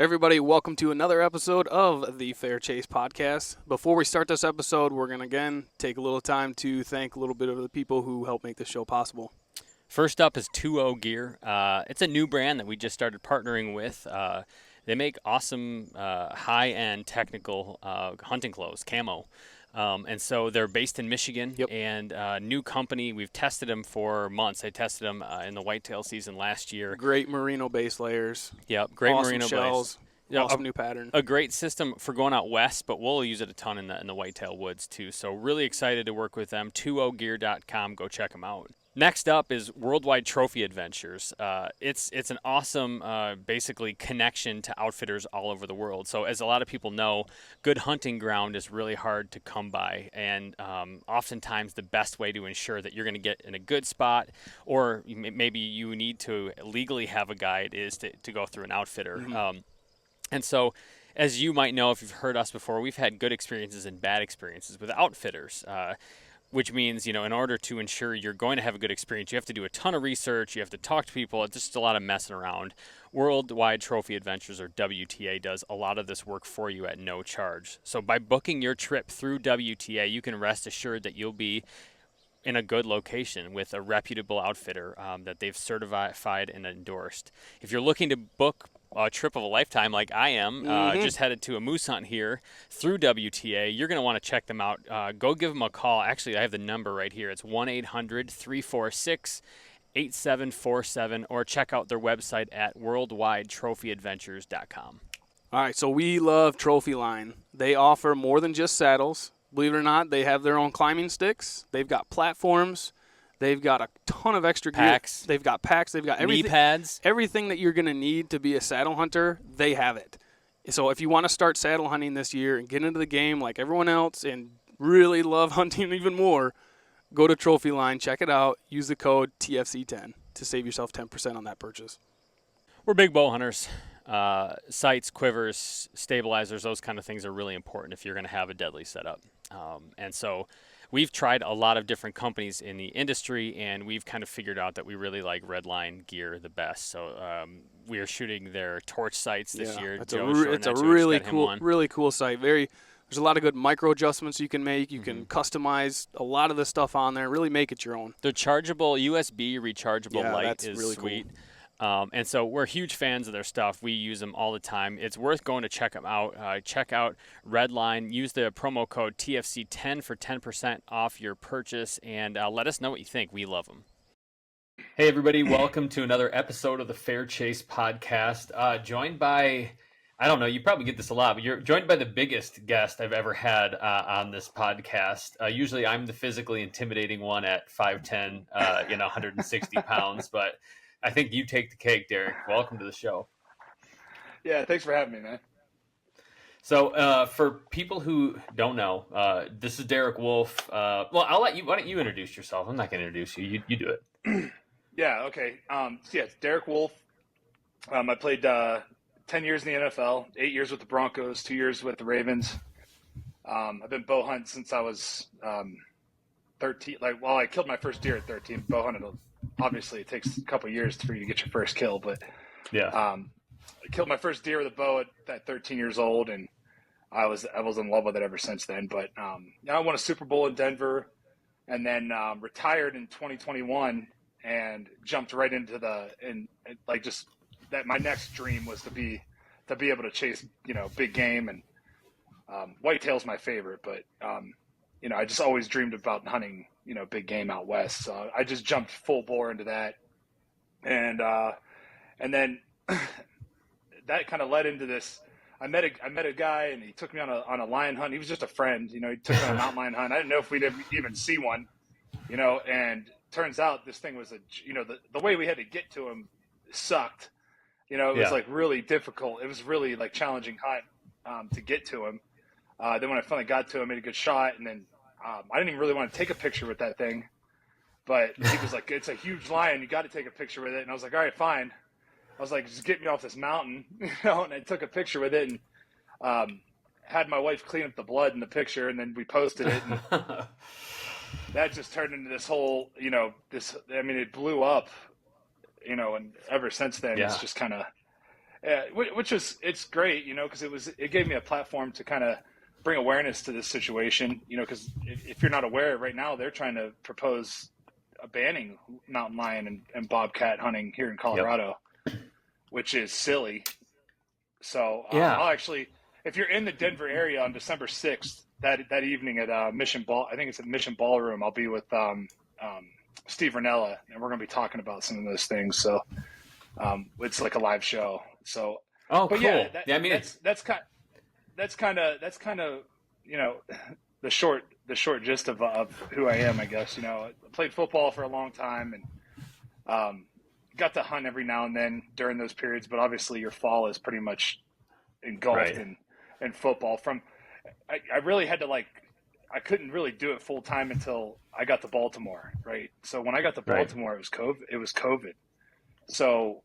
Everybody, welcome to another episode of the Fair Chase Podcast. Before we start this episode, we're going to again take a little time to thank a little bit of the people who help make this show possible. First up is 2O Gear. It's a new brand that we just started partnering with. They make awesome high-end technical hunting clothes, camo. And so they're based in Michigan, and new company. We've tested them for months. I tested them in the whitetail season last year. Great merino base layers. Yep, great awesome merino shells. base. Awesome new pattern. A great system for going out west, but we'll use it a ton in the whitetail woods too. So really excited to work with them. 2ogear.com. Go check them out. Next up is Worldwide Trophy Adventures. It's an awesome, basically, connection to outfitters all over the world. So as a lot of people know, good hunting ground is really hard to come by. And oftentimes the best way to ensure that you're going to get in a good spot, or maybe you need to legally have a guide, is to go through an outfitter. Mm-hmm. And so, as you might know if you've heard us before, we've had good experiences and bad experiences with outfitters. Which means, in order to ensure you're going to have a good experience, you have to do a ton of research, you have to talk to people, it's just a lot of messing around. Worldwide Trophy Adventures, or WTA, does a lot of this work for you at no charge. So by booking your trip through WTA, you can rest assured that you'll be in a good location with a reputable outfitter that they've certified and endorsed. If you're looking to book a trip of a lifetime like I am, just headed to a moose hunt here through WTA, you're going to want to check them out. Go give them a call. Actually, I have the number right here. It's 1-800-346-8747, or check out their website at worldwidetrophyadventures.com. All right, so we love Trophy Line. They offer more than just saddles. Believe it or not, they have their own climbing sticks. They've got platforms. They've got a ton of extra packs. gear. They've got packs. They've got everything. Knee pads. Everything that you're going to need to be a saddle hunter, they have it. So if you want to start saddle hunting this year and get into the game like everyone else and really love hunting even more, go to Trophy Line, check it out, use the code TFC10 to save yourself 10% on that purchase. We're big bow hunters. Sights, quivers, stabilizers, those kind of things are really important if you're going to have a deadly setup. And so we've tried a lot of different companies in the industry, and we've kind of figured out that we really like Redline gear the best. So we are shooting their torch sights this year. It's a really cool sight. There's a lot of good micro adjustments you can make. You can customize a lot of the stuff on there. Really make it your own. The chargeable USB rechargeable light is really sweet. Cool. And so we're huge fans of their stuff. We use them all the time. It's worth going to check them out. Check out Redline. Use the promo code TFC10 for 10% off your purchase, and let us know what you think. We love them. Hey, everybody. Welcome to another episode of the Fair Chase Podcast. Joined by, I don't know, you probably get this a lot, but you're joined by the biggest guest I've ever had on this podcast. Usually I'm the physically intimidating one at 5'10", 160 pounds, but I think you take the cake, Derek. Welcome to the show. Yeah, thanks for having me, man. So for people who don't know, this is Derek Wolfe. Well, I'll let you. Why don't you introduce yourself? I'm not going to introduce you. You do it. Yeah, okay. It's Derek Wolfe. I played 10 years in the NFL, 8 years with the Broncos, 2 years with the Ravens. I've been bow hunting since I was 13. I killed my first deer at 13. Bow hunted. Obviously, it takes a couple of years for you to get your first kill, but I killed my first deer with a bow at 13 years old, and I was in love with it ever since then. But I won a Super Bowl in Denver, and then retired in 2021, and jumped right into my next dream was to be able to chase big game, and whitetail's my favorite, but I just always dreamed about hunting big game out west. So I just jumped full bore into that. And then that kind of led into this. I met a guy, and he took me on a lion hunt. He was just a friend, he took me on a mountain lion hunt. I didn't know if we'd even see one, and turns out this thing was the way we had to get to him sucked. It was really difficult. It was really challenging hunt to get to him. Then when I finally got to him, I made a good shot, and then I didn't even really want to take a picture with that thing, but he was like, "It's a huge lion. You got to take a picture with it." And I was like, "All right, fine." I was like, "Just get me off this mountain," and I took a picture with it, and had my wife clean up the blood in the picture, and then we posted it, and that just turned into this whole, it blew up, and ever since then, it's just kind of, which is it's great, because it gave me a platform to kind of bring awareness to this situation, because if you're not aware, right now they're trying to propose banning mountain lion and bobcat hunting here in Colorado, which is silly. So I'll actually, if you're in the Denver area on December 6th, that evening at Mission Ball, I think it's at Mission Ballroom, I'll be with Steve Ranella, and we're going to be talking about some of those things. So it's like a live show. So, but cool. Yeah, that's kind of the short gist of who I am, I guess. I played football for a long time and got to hunt every now and then during those periods, but obviously your fall is pretty much engulfed in football. I really had to I couldn't really do it full time until I got to Baltimore, right? So when I got to Baltimore, it was COVID. So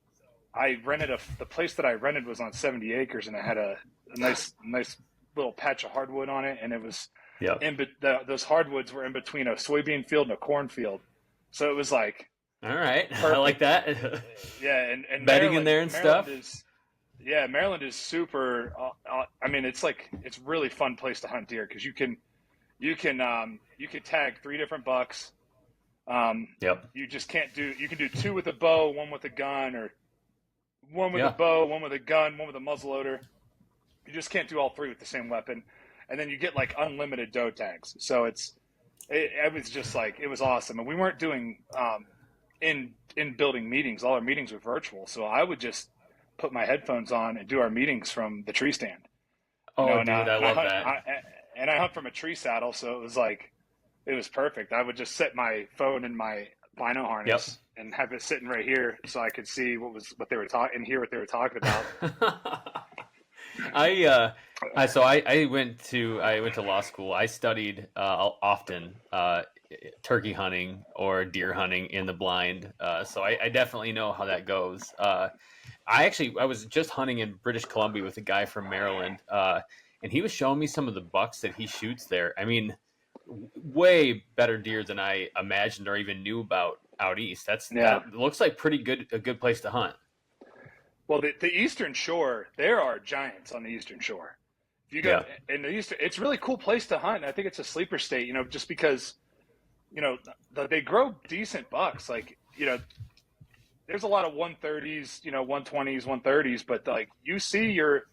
I rented the place that I rented was on 70 acres, and it had a nice little patch of hardwood on it, and it was those hardwoods were in between a soybean field and a cornfield. So it was like, all right, perfect. I like that. Yeah, and bedding in there and Maryland stuff. Maryland is super. I mean, it's really fun place to hunt deer because you can tag 3 different bucks. You just can't do. You can do 2 with a bow, 1 with a gun, or 1 with a bow, 1 with a gun, 1 with a muzzleloader. You just can't do all 3 with the same weapon, and then you get unlimited doe tags. So it was just it was awesome, and we weren't doing in building meetings. All our meetings were virtual, so I would just put my headphones on and do our meetings from the tree stand. I love that. I hunt from a tree saddle, so it was perfect. I would just set my phone in my bino harness and have it sitting right here, so I could see what they were talking and hear what they were talking about. I went to law school. I studied often turkey hunting or deer hunting in the blind. So I definitely know how that goes. I was just hunting in British Columbia with a guy from Maryland, and he was showing me some of the bucks that he shoots there. I mean, way better deer than I imagined or even knew about out east. That looks like a good place to hunt. Well, the Eastern Shore, there are giants on the Eastern Shore. If you go in the Eastern, it's a really cool place to hunt. I think it's a sleeper state, just because, they grow decent bucks. There's a lot of 130s, 120s, 130s, but you see your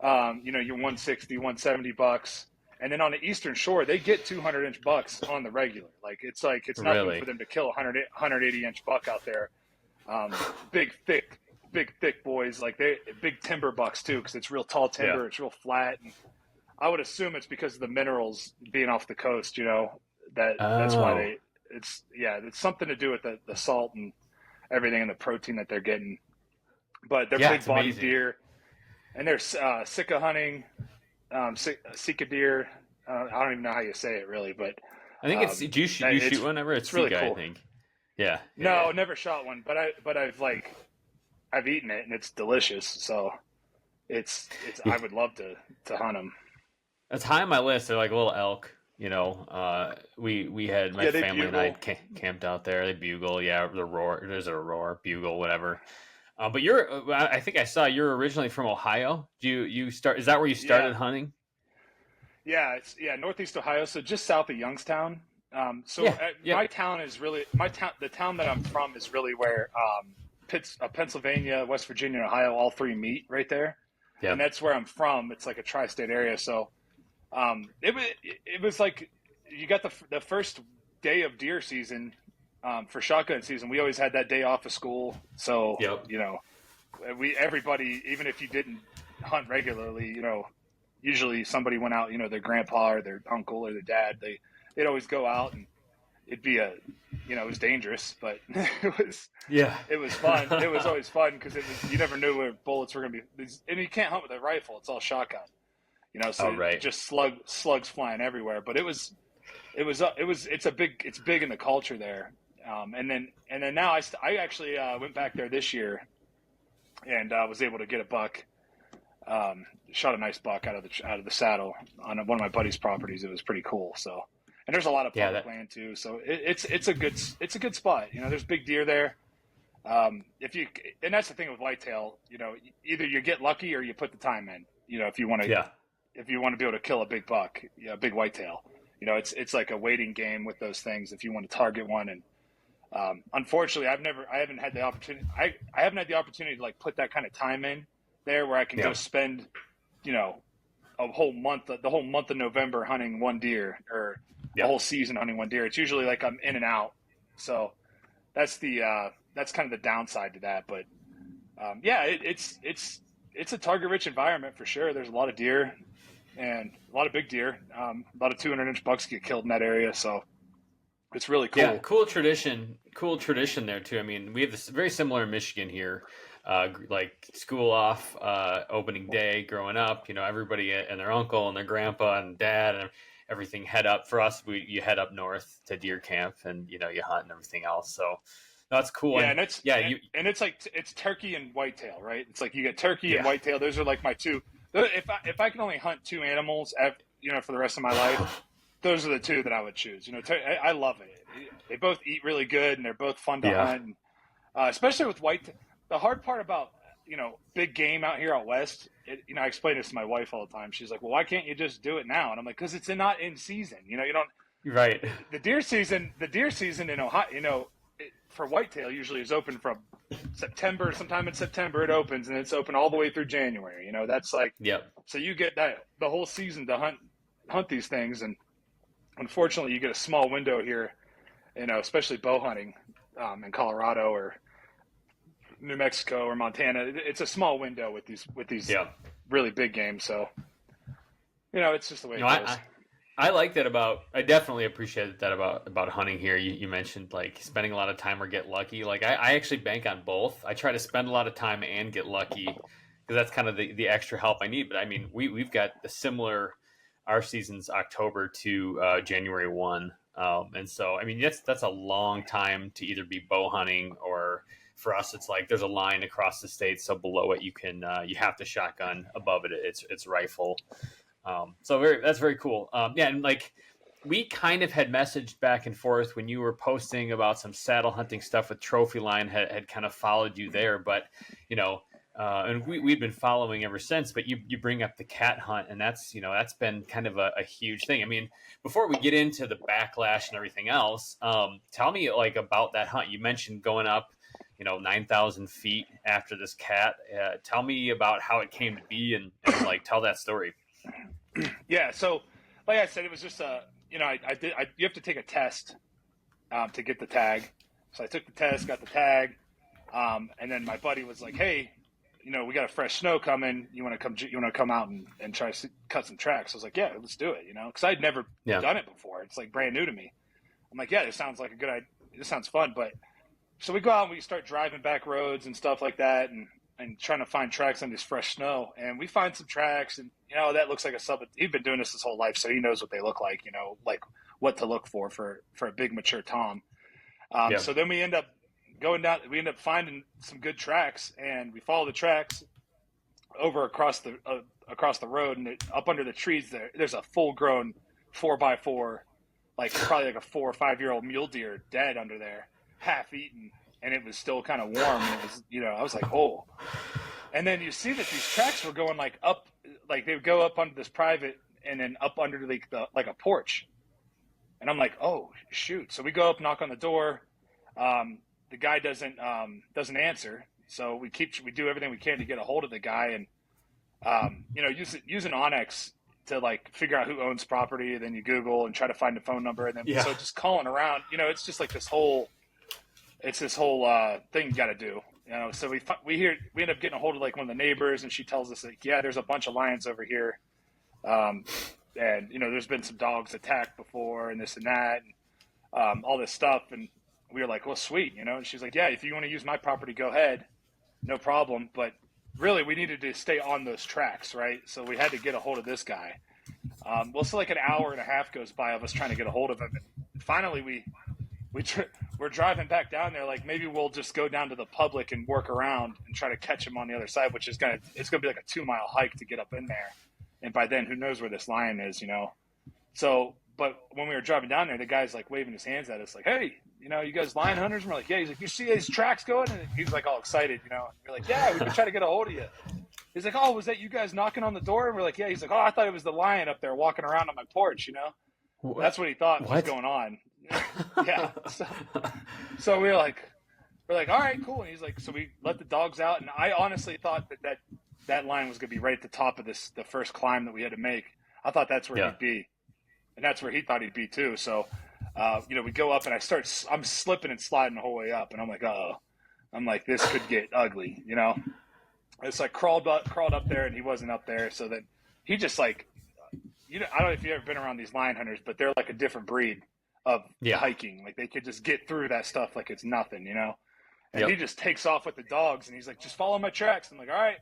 160, 170 bucks. And then on the Eastern Shore, they get 200-inch bucks on the regular. It's nothing for them to kill a 180-inch buck out there. Big, thick boys, big timber bucks too, because it's real tall timber. It's real flat. And I would assume it's because of the minerals being off the coast. That's why it's something to do with the salt and everything and the protein that they're getting. But they're big body deer, and they're Sika hunting, Sika deer. I don't even know how you say it really, but I think it's. Do you shoot one ever? It's really Sika, cool. I think. Yeah. No, never shot one, but I've eaten it and it's delicious. So it's I would love to hunt them. That's high on my list. They're like a little elk. We had my family and I camped out there. They bugle. Yeah, the roar. There's a roar, bugle, whatever. But I think I saw you're originally from Ohio. Is that where you started hunting? Yeah, it's Northeast Ohio, so just south of Youngstown. My town is really the town that I'm from is really where Pennsylvania, West Virginia, and Ohio all 3 meet right there. Yeah. And that's where I'm from. It's like a tri-state area, so it was like you got the first day of deer season for shotgun season. We always had that day off of school, so everybody, even if you didn't hunt regularly, usually somebody went out, their grandpa or their uncle or their dad, they'd always go out, and it'd be it was dangerous, but it was fun. It was always fun because you never knew where bullets were going to be, and you can't hunt with a rifle. It's all shotgun, just slugs flying everywhere. But it's big in the culture there. And then now I actually went back there this year and was able to get a buck. Shot a nice buck out of the saddle on one of my buddy's properties. It was pretty cool. So, and there's a lot of public land too. So it's a good spot. There's big deer there. If you, and that's the thing with whitetail, either you get lucky or you put the time in, if you want to, Yeah. if you want to be able to kill a big buck, a big whitetail, it's like a waiting game with those things. If you want to target one, and unfortunately, I haven't had the opportunity. I haven't had the opportunity to like put that kind of time in there where I can go spend, a whole month, the whole month of November hunting one deer, or a whole season hunting one deer. It's usually like I'm in and out. So that's that's kind of the downside to that. But it's a target rich environment for sure. There's a lot of deer and a lot of big deer. A lot of 200-inch bucks get killed in that area. So it's really cool. Yeah, cool tradition. Cool tradition there too. I mean, we have this very similar in Michigan here. Like school off, opening day, growing up, everybody and their uncle and their grandpa and dad and everything head up. For us, you head up north to deer camp, and you hunt and everything else. So that's cool. Yeah, and it's like it's turkey and whitetail, right? It's like you get turkey and whitetail. Those are like my two. If I can only hunt two animals, for the rest of my life, those are the two that I would choose. I love it. They both eat really good, and they're both fun to hunt. And, especially with whitetail. The hard part about, big game out here out west, I explain this to my wife all the time. She's like, well, why can't you just do it now? And I'm like, because it's not in season. You don't. Right. The deer season in Ohio, for whitetail usually is open from September. Sometime in September it opens, and it's open all the way through January. That's like, so you get the whole season to hunt these things. And unfortunately you get a small window here, especially bow hunting in Colorado or New Mexico or Montana. It's a small window with these really big games. So, it's just the way it goes. I like that I definitely appreciate that about hunting here. You mentioned like spending a lot of time or get lucky. Like I actually bank on both. I try to spend a lot of time and get lucky because that's kind of the extra help I need. But I mean, we've got the similar, our season's October to January 1. And so, I mean, that's a long time to either be bow hunting, or for us, it's like there's a line across the state. So below it, you have to shotgun. Above it, it's rifle. So that's very cool. And like we kind of had messaged back and forth when you were posting about some saddle hunting stuff with Trophy Line, had kind of followed you there, but and we've been following ever since. But you bring up the cat hunt, and that's been kind of a huge thing. I mean, before we get into the backlash and everything else, tell me like about that hunt. You mentioned going up 9,000 feet after this cat. Tell me about how it came to be, and like tell that story. Yeah. So like I said, it was just you have to take a test to get the tag. So I took the test, got the tag. And then my buddy was like, hey, we got a fresh snow coming. You want to come out and try to cut some tracks? I was like, yeah, let's do it. Cause I'd never done it before. It's like brand new to me. I'm like, yeah, this sounds like a good idea. This sounds fun. But so we go out and we start driving back roads and stuff like that. And trying to find tracks on this fresh snow, and we find some tracks, and that looks like a sub. He's been doing this his whole life, so he knows what they look like. Like what to look for a big mature tom. So then we end up going down. We end up finding some good tracks, and we follow the tracks over across the road, and up under the trees there's a full grown 4x4, like probably like a 4 or 5 year old mule deer dead under there, half eaten. And it was still kind of warm. And it was, I was like, oh. And then you see that these tracks were going like up, like they would go up under this private and then up under like a porch. And I'm like, oh shoot. So we go up, knock on the door. The guy doesn't answer. So we do everything we can to get a hold of the guy, and use an Onyx to like figure out who owns property. And then you Google and try to find a phone number, and then so just calling around. It's just like this whole thing you got to do. So we end up getting a hold of like one of the neighbors, and she tells us like, yeah, there's a bunch of lions over here, and there's been some dogs attacked before, and this and that, and all this stuff. And we were like, well, sweet, and she's like, yeah, if you want to use my property, go ahead, no problem. But really, we needed to stay on those tracks, right? So we had to get a hold of this guy. So like an hour and a half goes by of us trying to get a hold of him, and finally we're driving back down there. Like, maybe we'll just go down to the public and work around and try to catch him on the other side, which is it's gonna be like a 2-mile hike to get up in there. And by then, who knows where this lion is, So but when we were driving down there, the guy's like waving his hands at us, like, "Hey, you know, you guys lion hunters?" And we're like, "Yeah." He's like, "You see these tracks going?" And he's like all excited, you know. And we're like, "Yeah, we've been trying to get a hold of you." He's like, "Oh, was that you guys knocking on the door?" And we're like, "Yeah." He's like, "Oh, I thought it was the lion up there walking around on my porch," you know. That's what he thought was going on. Yeah. So we we're like, all right, cool. And he's like, so we let the dogs out, and I honestly thought that line was gonna be right at the top of the first climb that we had to make. I thought that's where he'd be, and that's where he thought he'd be too. So, you know, we go up, and I'm slipping and sliding the whole way up, and I'm like, I'm like, this could get ugly, you know. It's like crawled up there, and he wasn't up there, so that he just like, you know, I don't know if you've ever been around these lion hunters, but they're like a different breed of hiking. Like they could just get through that stuff like it's nothing, you know. And he just takes off with the dogs, and he's like, "Just follow my tracks." I'm like, "All right."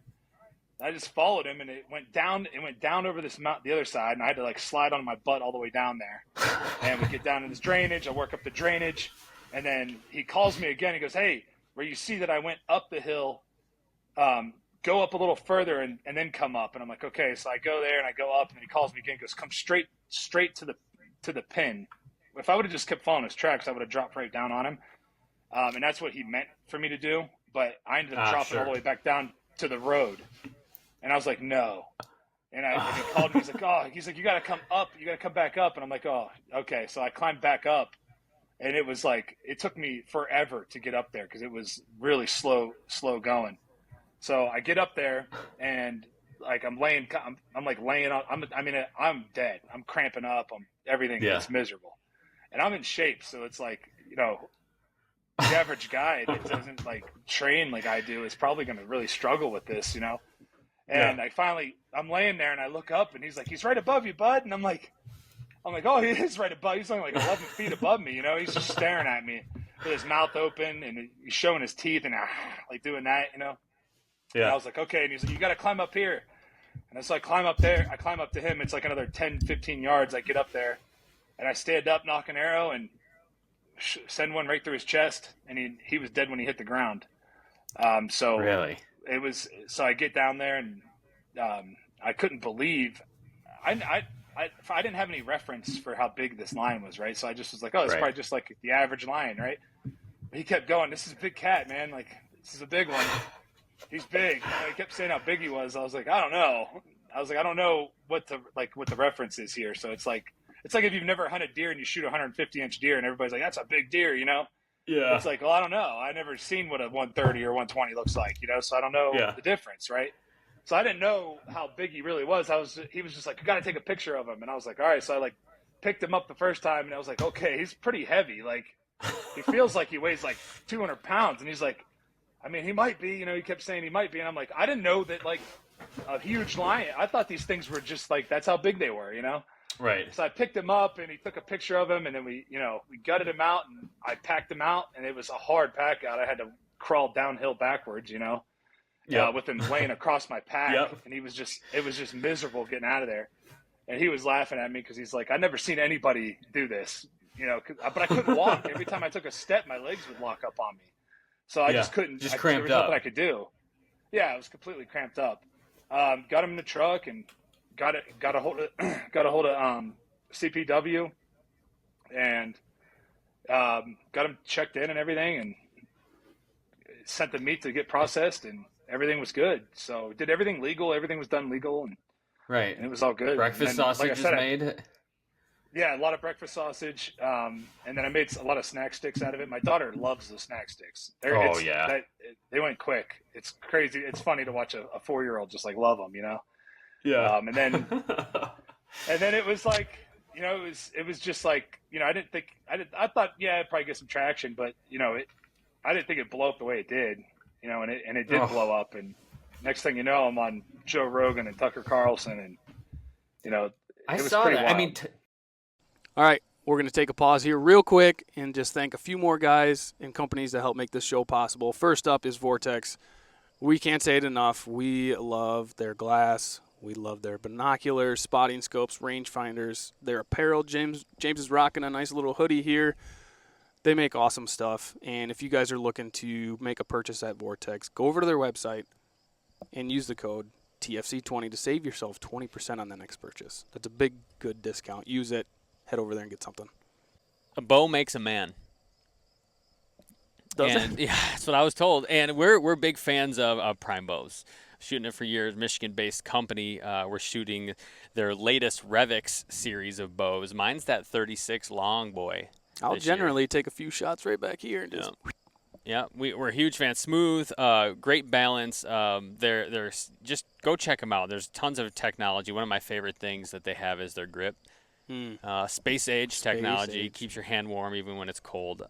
I just followed him, and it went down over this mountain, the other side, and I had to like slide on my butt all the way down there. And we get down in this drainage. I work up the drainage, and then he calls me again. He goes, "Hey, where you see that I went up the hill, go up a little further and then come up." And I'm like, "Okay." So I go there and I go up, and then he calls me again. He goes, "Come straight to the pin." If I would have just kept following his tracks, I would have dropped right down on him. And that's what he meant for me to do. But I ended up dropping all the way back down to the road. And I was like, "No." And he called me. He's like, he's like, "You got to come up. You got to come back up." And I'm like, "Oh, okay." So I climbed back up, and it was like, it took me forever to get up there because it was really slow going. So I get up there, and like I'm laying on. I'm dead. I'm cramping up. Everything is miserable, and I'm in shape. So it's like, you know, the average guy that doesn't like train like I do is probably going to really struggle with this, you know. And I'm laying there, and I look up, and he's like, "He's right above you, bud." And I'm like, "Oh, he is right above." He's only like 11 feet above me, you know. He's just staring at me with his mouth open, and he's showing his teeth and like doing that, you know. Yeah. And I was like, "Okay." And he's like, "You got to climb up here." And so I climb up there. I climb up to him. It's like another 10, 15 yards. I get up there, and I stand up, knock an arrow, and send one right through his chest. And he was dead when he hit the ground. So really, it was. So I get down there, and I couldn't believe. I didn't have any reference for how big this lion was, right? So I just was like, "Oh, it's probably just like the average lion, right?" But he kept going. "This is a big cat, man. Like, this is a big one. He's big." And he kept saying how big he was. I was like, "I don't know." I was like, "I don't know what the reference is here." So it's like if you've never hunted deer and you shoot a 150-inch deer, and everybody's like, "That's a big deer," you know? Yeah. It's like, well, I don't know. I never seen what a 130 or 120 looks like, you know? So I don't know the difference, right? So I didn't know how big he really was. He was just like, "You got to take a picture of him." And I was like, "All right." So I like picked him up the first time, and I was like, "Okay, he's pretty heavy. Like, he feels like he weighs like 200 pounds." And he's like, "I mean, he might be," you know, he kept saying he might be. And I'm like, I didn't know that like a huge lion. I thought these things were just like, that's how big they were, you know? Right. So I picked him up, and he took a picture of him, and then we gutted him out, and I packed him out, and it was a hard pack out. I had to crawl downhill backwards, you know, with him laying across my pack. And it was just miserable getting out of there. And he was laughing at me because he's like, "I've never seen anybody do this, you know," but I couldn't walk. Every time I took a step, my legs would lock up on me. So I just couldn't. Just cramped there was nothing I could do. Yeah, I was completely cramped up. Got him in the truck and got a hold of CPW and got him checked in and everything, and sent the meat to get processed, and everything was good. So did everything legal. Everything was done legal, and it was all good. Breakfast sausage is made. Yeah, a lot of breakfast sausage, and then I made a lot of snack sticks out of it. My daughter loves the snack sticks. They went quick. It's crazy. It's funny to watch a 4-year-old just like love them, you know. Yeah. And then it was like, you know, it was just like, you know, I thought I'd probably get some traction, but you know, I didn't think it'd blow up the way it did, you know, and it did blow up. And next thing you know, I'm on Joe Rogan and Tucker Carlson, and you know, I saw that. Wild. I mean. All right, we're going to take a pause here real quick and just thank a few more guys and companies that help make this show possible. First up is Vortex. We can't say it enough. We love their glass. We love their binoculars, spotting scopes, rangefinders, their apparel. James is rocking a nice little hoodie here. They make awesome stuff. And if you guys are looking to make a purchase at Vortex, go over to their website and use the code TFC20 to save yourself 20% on the next purchase. That's a big, good discount. Use it. head over there and get something. A bow makes a man. Does And it? yeah, that's what I was told. And we're big fans of prime bows. Shooting it for years, Michigan-based company. We're shooting their latest Revix series of bows. Mine's that 36 long boy. I'll this year. generally take a few shots right back here and just. Yeah, we're huge fans. Smooth, great balance. There's just go check them out. There's tons of technology. One of my favorite things that they have is their grip. Space age technology keeps your hand warm even when it's cold.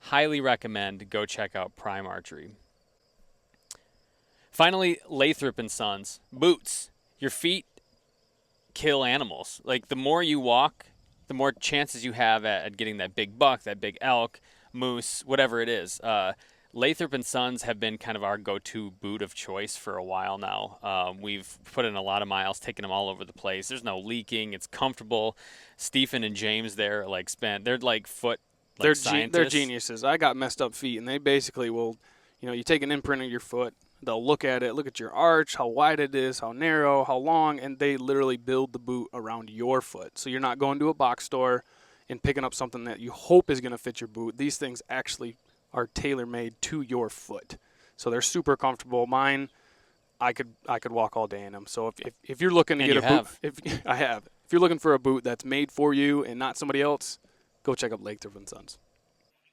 Highly recommend. Go check out Prime Archery. Finally, Lathrop and Sons boots. Your feet kill animals. Like the more you walk, the more chances you have at getting that big buck, that big elk, moose, whatever it is. Lathrop and Sons have been kind of our go-to boot of choice for a while now. We've put in a lot of miles, taken them all over the place. There's no leaking. It's comfortable. Stephen and James there they're like foot scientists. They're geniuses. I got messed up feet, and they basically will, you take an imprint of your foot. They'll look at it, look at your arch, how wide it is, how narrow, how long, and they literally build the boot around your foot. So you're not going to a box store and picking up something that you hope is going to fit your boot. These things actually are tailor-made to your foot. So they're super comfortable. Mine, I could walk all day in them. So if you're looking to get a boot, if you're looking for a boot that's made for you and not somebody else, go check out Lathrop and Sons.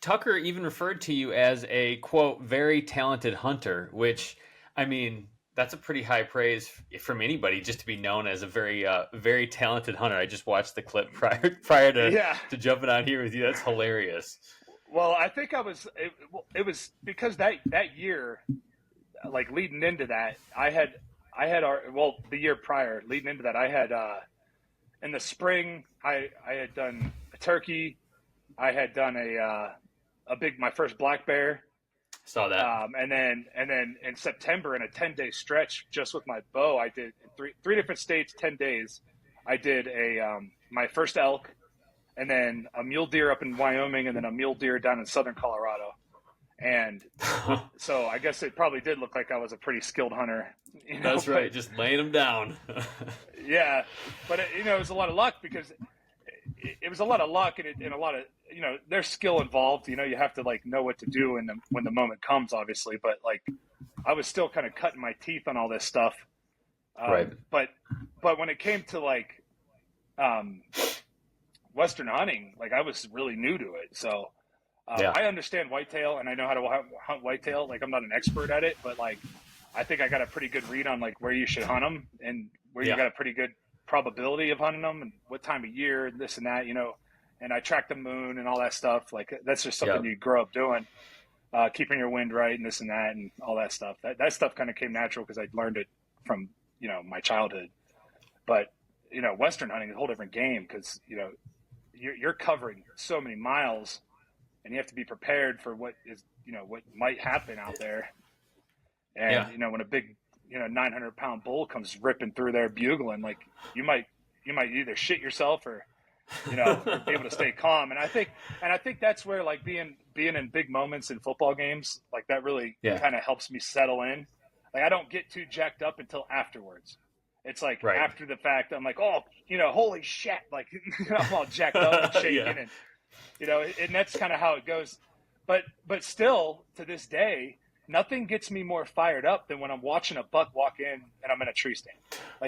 Tucker even referred to you as a, quote, very talented hunter, which, I mean, that's a pretty high praise from anybody just to be known as a very, very talented hunter. I just watched the clip prior to jumping on here with you. That's hilarious. Well, I think it was because that year, like leading into that, the year prior leading into that, I had, in the spring, I had done a turkey. I had done my first black bear. Saw that. And then in September, in a 10-day stretch, just with my bow, I did three different states, 10 days. I did my first elk, and then a mule deer up in Wyoming, and then a mule deer down in southern Colorado. And so I guess it probably did look like I was a pretty skilled hunter. That's right, just laying them down. Yeah, but it was a lot of luck because it was a lot of luck and a lot of there's skill involved. You have to know what to do when the moment comes, obviously. But I was still kind of cutting my teeth on all this stuff. Right. But when it came to Western hunting, I was really new to it. So I understand whitetail and I know how to hunt whitetail. I'm not an expert at it, but I think I got a pretty good read on where you should hunt them and where you got a pretty good probability of hunting them and what time of year and this and that, and I track the moon and all that stuff. That's just something you grow up doing, keeping your wind right and this and that and all that stuff. That stuff kind of came natural because I learned it from, my childhood. But, Western hunting is a whole different game because, you're covering so many miles and you have to be prepared for what is, what might happen out there. And, when a big, 900-pound bull comes ripping through there bugling, you might either shit yourself or, be able to stay calm. And I think that's where being in big moments in football games, that really kind of helps me settle in. I don't get too jacked up until afterwards. It's after the fact, I'm holy shit. I'm all jacked up and shaking and that's kind of how it goes. But still to this day, nothing gets me more fired up than when I'm watching a buck walk in and I'm in a tree stand.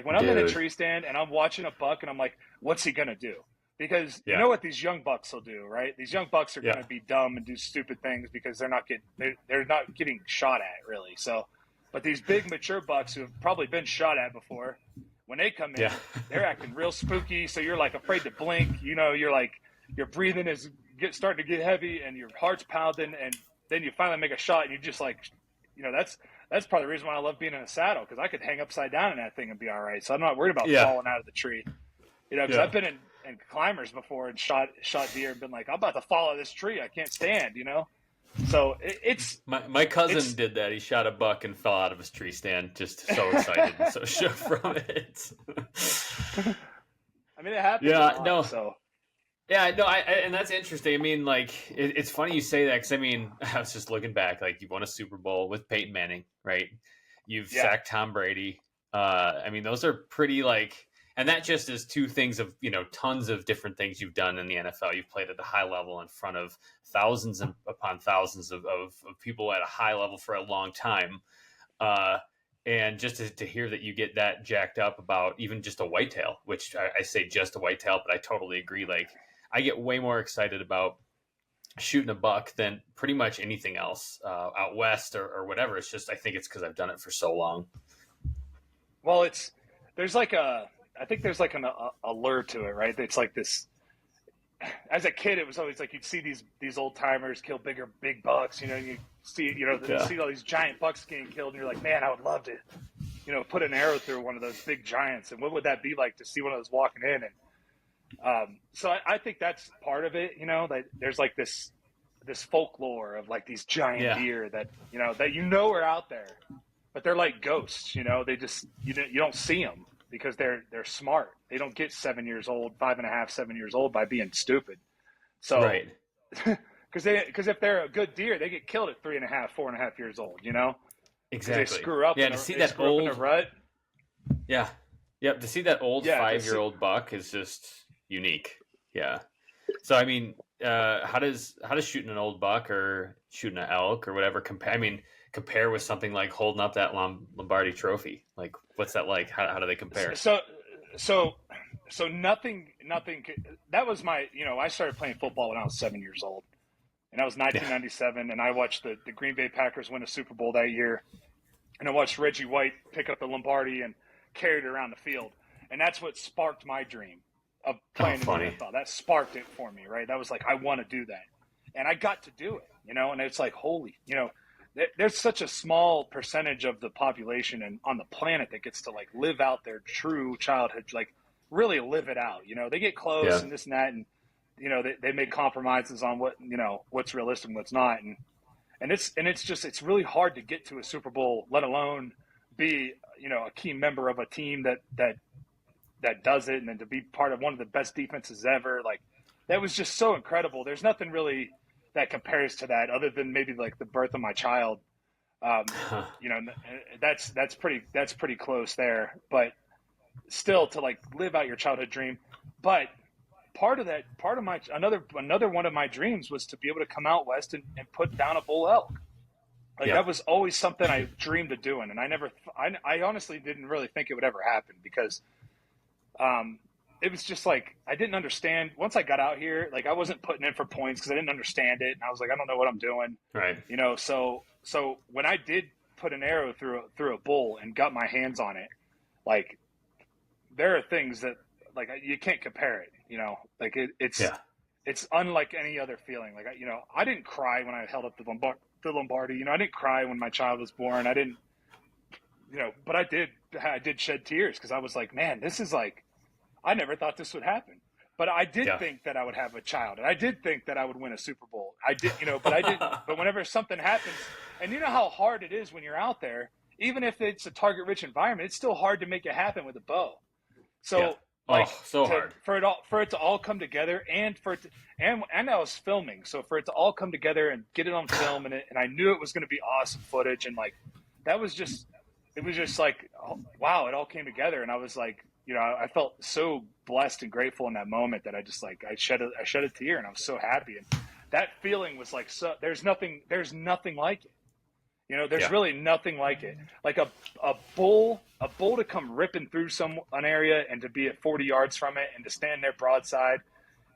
When I'm in a tree stand and I'm watching a buck and I'm like, what's he going to do? Because you know what these young bucks will do, right? These young bucks are going to be dumb and do stupid things because they're not getting shot at really. So, but these big mature bucks who have probably been shot at before, when they come in, they're acting real spooky. So you're afraid to blink, your breathing is starting to get heavy and your heart's pounding and then you finally make a shot and you just that's probably the reason why I love being in a saddle because I could hang upside down in that thing and be all right. So I'm not worried about falling out of the tree, because I've been in climbers before and shot deer and been I'm about to fall out of this tree. I can't stand, So it's my cousin did that. He shot a buck and fell out of his tree stand, just so excited and so shook from it. I mean, it happens. And that's interesting. I mean, it's funny you say that because I was just looking back. You won a Super Bowl with Peyton Manning, right? You've sacked Tom Brady. Those are pretty And that just is two things of, tons of different things you've done in the NFL. You've played at a high level in front of thousands and upon thousands of people at a high level for a long time. And just to hear that you get that jacked up about even just a whitetail, which I say just a whitetail, but I totally agree. Like, I get way more excited about shooting a buck than pretty much anything else out west or whatever. It's just, I think it's because I've done it for so long. Well, I think there's like an allure to it, right? It's like this. As a kid, it was always like you'd see these old timers kill big bucks, and you see see all these giant bucks getting killed, and you're like, man, I would love to, put an arrow through one of those big giants, and what would that be like to see one of those walking in? And so I think that's part of it, that there's like this folklore of like these giant deer that are out there, but they're like ghosts, they just you don't see them. Because they're smart. They don't get 7 years old, 5.5, 7 years old by being stupid. So, right. Because if they're a good deer, they get killed at 3.5, 4.5 years old. Exactly. They screw up. Yeah, to see that old in a rut. Yeah, yep. To see that old 5-year-old buck is just unique. Yeah. So I mean, how does shooting an old buck or shooting an elk or whatever compare with something like holding up that Lombardi trophy? Like, what's that like? How do they compare? So nothing. That was my. I started playing football when I was 7 years old, and that was 1997. And I watched the Green Bay Packers win a Super Bowl that year, and I watched Reggie White pick up the Lombardi and carry it around the field, and that's what sparked my dream of playing in the NFL. That sparked it for me, right? That was like, I want to do that, and I got to do it, and it's like, holy, there's such a small percentage of the population and on the planet that gets to like live out their true childhood, like really live it out. They get close and this and that, and they make compromises on what's realistic and what's not, and it's really hard to get to a Super Bowl, let alone be a key member of a team that does it, and then to be part of one of the best defenses ever. Like, that was just so incredible. There's nothing really that compares to that, other than maybe like the birth of my child. That's pretty close there, but still to like live out your childhood dream. But another one of my dreams was to be able to come out west and put down a bull elk. Like, that was always something I dreamed of doing. And I honestly didn't really think it would ever happen, because it was just like, I didn't understand. Once I got out here, like, I wasn't putting in for points because I didn't understand it. And I was like, I don't know what I'm doing. Right. So when I did put an arrow through a bull and got my hands on it, like, there are things that, like, you can't compare it, like it's unlike any other feeling. Like, I didn't cry when I held up the Lombardi, I didn't cry when my child was born. I didn't, but I did shed tears, because I was like, man, this is like, I never thought this would happen. But I did think that I would have a child, and I did think that I would win a Super Bowl. I did, but I didn't. But whenever something happens, and you know how hard it is when you're out there, even if it's a target-rich environment, it's still hard to make it happen with a bow. So, hard for it to all come together, and and I was filming, so for it to all come together and get it on film, and I knew it was going to be awesome footage, and like, it was just like, oh, wow, it all came together, and I was like, I felt so blessed and grateful in that moment that I just like, I shed a tear, and I was so happy, and that feeling was like, so there's nothing like it. There's really nothing like it. Like a bull to come ripping through an area and to be at 40 yards from it and to stand there broadside,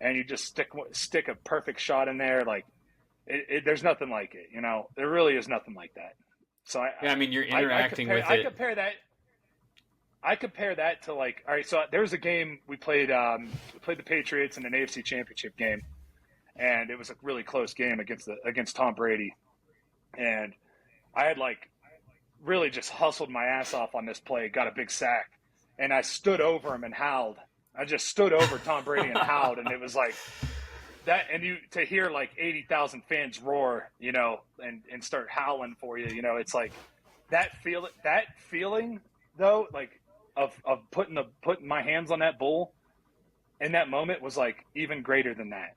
and you just stick a perfect shot in there. Like, there's nothing like it. There really is nothing like that. So you're interacting with it. I compare that to, like, all right, so there was a game we played the Patriots in an AFC Championship game, and it was a really close game against Tom Brady, and I had like really just hustled my ass off on this play, got a big sack, and I stood over him and howled. I just stood over Tom Brady and howled, and it was like that, and to hear like 80,000 fans roar, and start howling for you, it's like that feeling though, like, of putting my hands on that bull in that moment was like even greater than that,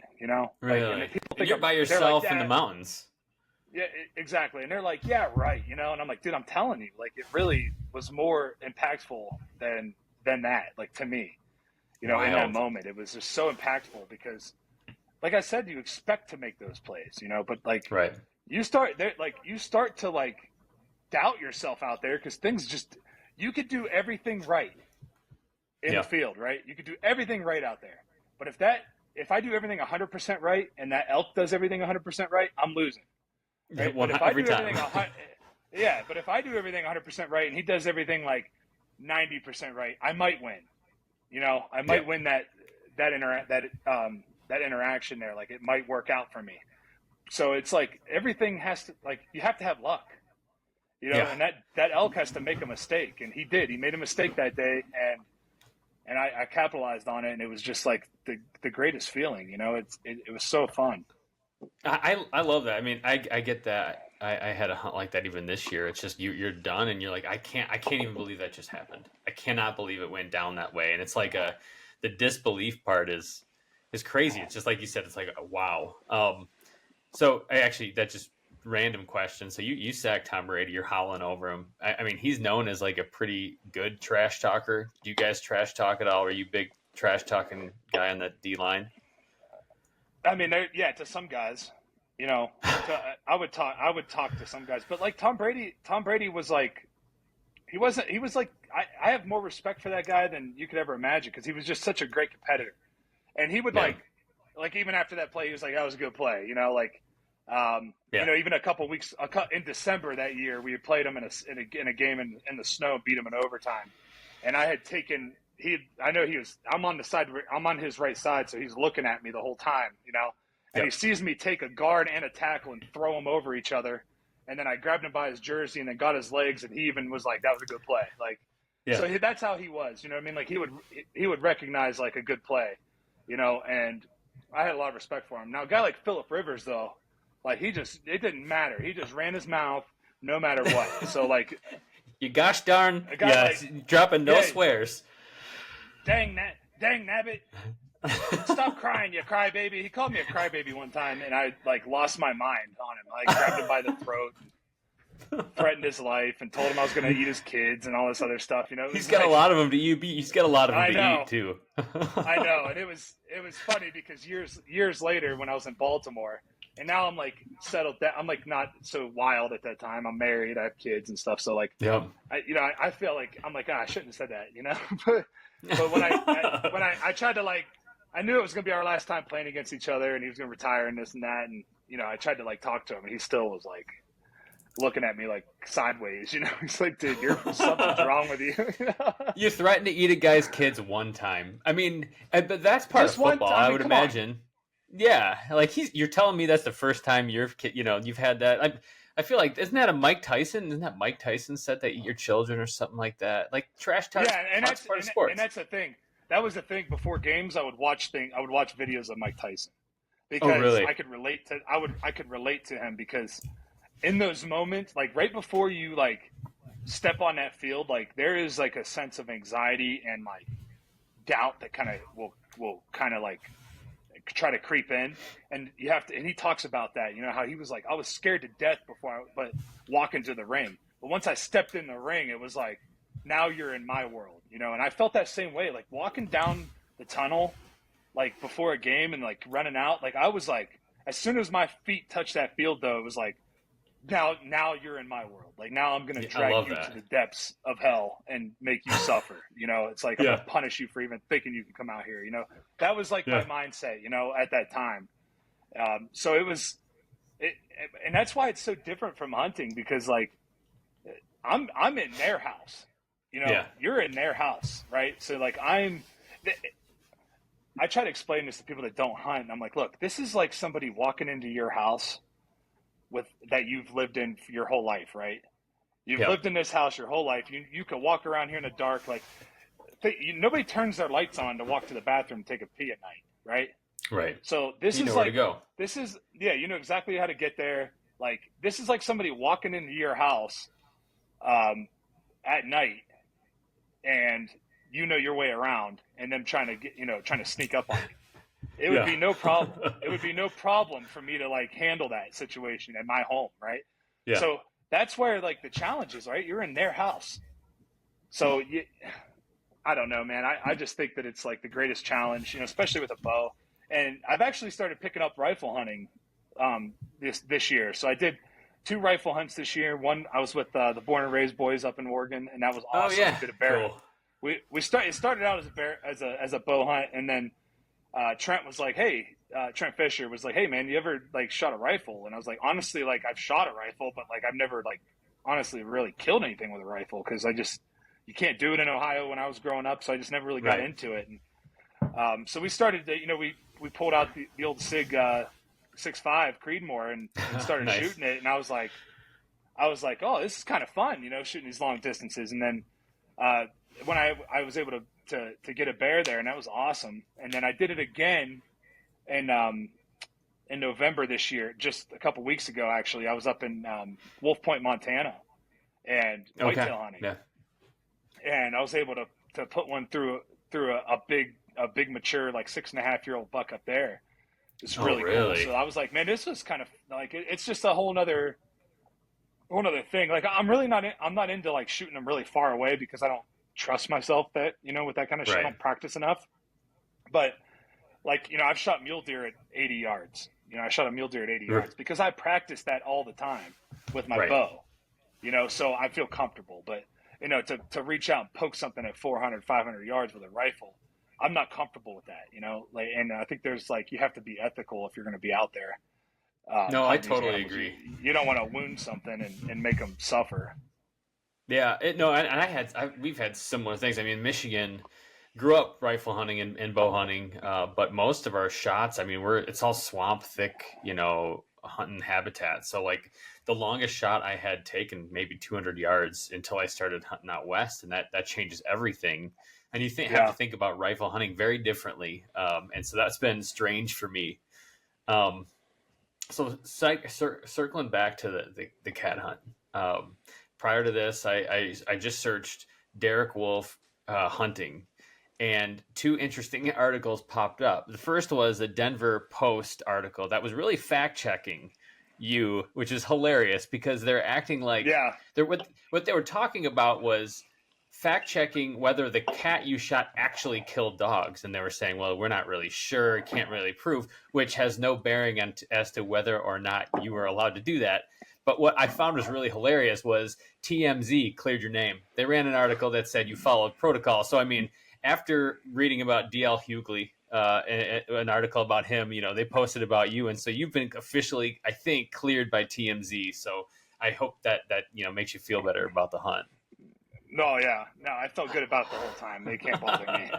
Really? Like, and you're by yourself in the mountains. Yeah, exactly. And they're like, yeah, right. And I'm like, dude, I'm telling you, like, it really was more impactful than than that. Like, to me, in that moment, it was just so impactful because, like I said, you expect to make those plays, but like Right. you start to like doubt yourself out there because things just, you could do everything right in the field, right? You could do everything right out there. But if I do everything 100% right and that elk does everything 100% right, I'm losing. Right? But if I do everything, but if I do everything 100% right and he does everything like 90% right, I might win. I might win that interaction there. Like, it might work out for me. So it's like everything has to, like, you have to have luck. And that elk has to make a mistake, and he did. He made a mistake that day, and I capitalized on it, and it was just like the greatest feeling. It was so fun. I love that. I mean, I get that. I had a hunt like that even this year. It's just you're done, and you're like, I can't even believe that just happened. I cannot believe it went down that way. And it's like the disbelief part is crazy. It's just like you said. It's like, wow. So that just random question. So you sacked Tom Brady. You're howling over him. I mean, he's known as like a pretty good trash talker. Do you guys trash talk at all? Are you big trash talking guy on the D line? I mean, to some guys, I would talk to some guys, but like Tom Brady was like, he was like, I have more respect for that guy than you could ever imagine because he was just such a great competitor, and he would like even after that play, he was like, that was a good play, even a couple weeks in December that year, we had played him in a game in the snow, beat him in overtime, and I had taken. I'm on his right side, so he's looking at me the whole time, and he sees me take a guard and a tackle and throw them over each other. And then I grabbed him by his jersey and then got his legs, and he even was like, that was a good play. Like, so that's how he was, what I mean? Like, he would recognize like a good play, and I had a lot of respect for him. Now, a guy like Phillip Rivers, though, like, it didn't matter. He just ran his mouth no matter what. So like, you gosh darn, dropping no swears. Dang nabbit. Stop crying, you crybaby. He called me a crybaby one time, and I like lost my mind on him. I grabbed him by the throat, and threatened his life, and told him I was going to eat his kids and all this other stuff. He's got a lot of them to eat. He's got a lot of them to eat too. I know, and it was funny because years later, when I was in Baltimore, and now I'm like settled down. I'm like not so wild at that time. I'm married. I have kids and stuff. So like, I feel like I'm like, I shouldn't have said that, but when I tried to like. I knew it was going to be our last time playing against each other, and he was going to retire and this and that. And, I tried to like talk to him, and he still was like looking at me like sideways, He's like, dude, something's wrong with you. You threatened to eat a guy's kids one time. I mean, but that's part of football, I would imagine. On. Yeah. Like you're telling me that's the first time you've had that. I feel like, isn't that a Mike Tyson? Isn't that Mike Tyson said that eat your children or something like that? Like trash talk. Yeah. And that's part of sports. And that's the thing. That was the thing before games. I would watch videos of Mike Tyson because I could relate to him because in those moments, like right before you like step on that field, like there is like a sense of anxiety and like doubt that kind of will kind of like try to creep in, and you have to. And he talks about that, how he was like, I was scared to death but walk into the ring, but once I stepped in the ring, it was like, now you're in my world, and I felt that same way, like walking down the tunnel, like before a game and like running out. Like I was like, as soon as my feet touched that field, though, it was like, now you're in my world. Like now I'm going to drag you to the depths of hell and make you suffer. It's like, I'm going to punish you for even thinking you can come out here. That was like my mindset, at that time. So it was, and that's why it's so different from hunting because like I'm in their house. You're in their house, right? So like I try to explain this to people that don't hunt. I'm like, look, this is like somebody walking into your house that you've lived in your whole life, right? You've lived in this house your whole life. You can walk around here in the dark. Like nobody turns their lights on to walk to the bathroom and take a pee at night, right? Right. So this is where like, to go. This is, you know exactly how to get there. Like this is like somebody walking into your house at night, and your way around, and them trying to sneak up on you. It would be no problem. It would be no problem for me to like handle that situation at my home, right? Yeah. So that's where like the challenge is, right? You're in their house, so I don't know, man. I just think that it's like the greatest challenge, especially with a bow. And I've actually started picking up rifle hunting this year. So I did 2 rifle hunts this year. One, I was with the Born and Raised boys up in Oregon, and that was awesome. Oh yeah, We did a bear. cool. It started out as a bow hunt, and then Trent was like, "Hey, Trent Fisher was like, hey man, you ever like shot a rifle?" And I was like, honestly, like I've shot a rifle, but like I've never like honestly really killed anything with a rifle because you can't do it in Ohio when I was growing up, so I just never really got into it. And so we started to, we pulled out the old SIG 6.5 Creedmoor and started Nice. shooting it, and I was like, oh, this is kind of fun, shooting these long distances. And then when I was able to get a bear there, and that was awesome. And then I did it again in November this year, just a couple weeks ago. Actually, I was up in Wolf Point, Montana, and whitetail hunting. Yeah. And I was able to put one through a big mature like 6.5-year-old buck up there. It's really cool. So I was like, man, this was kind of like it's just a whole nother thing. Like I'm not into like shooting them really far away because I don't trust myself that with that kind of shit. I don't practice enough. But like I've shot mule deer at 80 yards. I shot a mule deer at 80 yards because I practice that all the time with my bow. So I feel comfortable. But to reach out and poke something at 400, 500 yards with a rifle, I'm not comfortable with that, and I think there's like, you have to be ethical if you're going to be out there. No, I totally agree. You don't want to wound something and make them suffer. Yeah, we've had similar things. I mean, Michigan grew up rifle hunting and bow hunting, but most of our shots, I mean, it's all swamp thick, hunting habitat. So like the longest shot I had taken maybe 200 yards until I started hunting out west, and that changes everything. And you have to think about rifle hunting very differently, and so that's been strange for me. So circling back to the cat hunt. Prior to this, I just searched Derek Wolfe hunting, and 2 interesting articles popped up. The first was a Denver Post article that was really fact checking you, which is hilarious because they're acting like what they were talking about was fact checking whether the cat you shot actually killed dogs, and they were saying, well, we're not really sure, can't really prove, which has no bearing as to whether or not you were allowed to do that. But what I found was really hilarious was TMZ cleared your name. They ran an article that said you followed protocol. So I mean, after reading about DL Hughley, an article about him, they posted about you, and so you've been officially, I think, cleared by TMZ. So I hope that makes you feel better about the hunt. No, I felt good about the whole time. They can't bother me.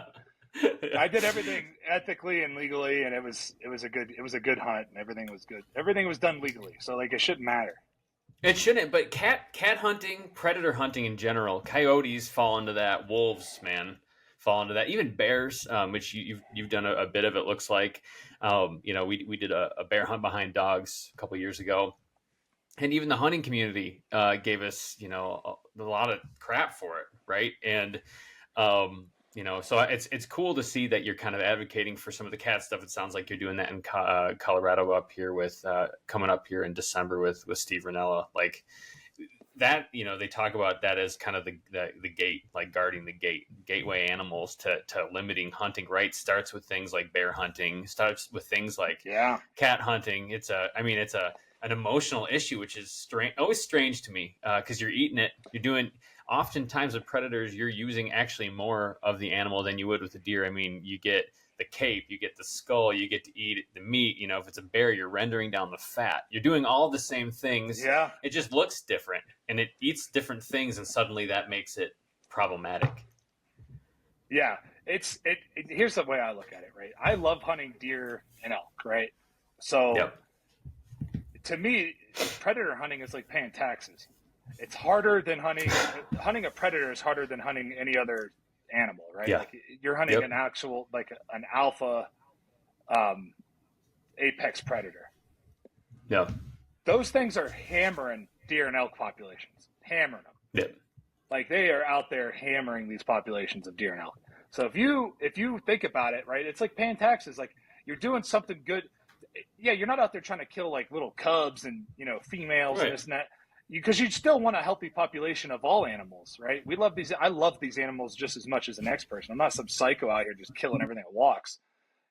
I did everything ethically and legally, and it was a good hunt, and everything was good. Everything was done legally, so like it shouldn't matter. It shouldn't, but cat hunting, predator hunting in general, coyotes fall into that. Wolves, man, fall into that. Even bears, which you've done a bit of. It looks like, we did a bear hunt behind dogs a couple years ago. And even the hunting community gave us, a lot of crap for it, right? And so it's cool to see that you're kind of advocating for some of the cat stuff. It sounds like you're doing that in Colorado up here with coming up here in December with Steve Ranella. Like that, they talk about that as kind of the gate, like guarding the gateway animals to limiting hunting. Right, starts with things like bear hunting, starts with things like cat hunting. It's an emotional issue, which is always strange to me because you're eating it. You're doing oftentimes with predators, you're using actually more of the animal than you would with a deer. I mean, you get the cape, you get the skull, you get to eat the meat. If it's a bear, you're rendering down the fat. You're doing all the same things. Yeah. It just looks different, and it eats different things, and suddenly that makes it problematic. Yeah, here's the way I look at it. Right, I love hunting deer and elk. Right, so. Yep. To me, predator hunting is like paying taxes. It's harder than hunting a predator is harder than hunting any other animal, right? Yeah. Like you're hunting an actual, like an alpha apex predator. Yeah. Those things are hammering deer and elk populations, hammering them. Yeah. Like they are out there hammering these populations of deer and elk. So if you think about it, right, it's like paying taxes. Like you're doing something good. Yeah, you're not out there trying to kill like little cubs and females and this and that. because you still want a healthy population of all animals, right? We love these. I love these animals just as much as the next person. I'm not some psycho out here just killing everything that walks,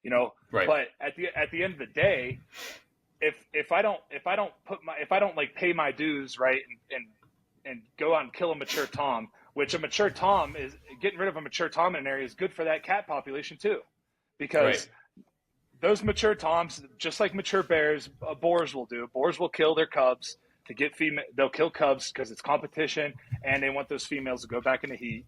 you know. Right. But at the end of the day, if I don't like pay my dues, right, and go out and kill a mature tom, which a mature tom is getting rid of a mature tom in an area is good for that cat population too, because those mature toms, just like mature bears, boars will do. Boars will kill their cubs to get female. They'll kill cubs because it's competition, and they want those females to go back in the heat.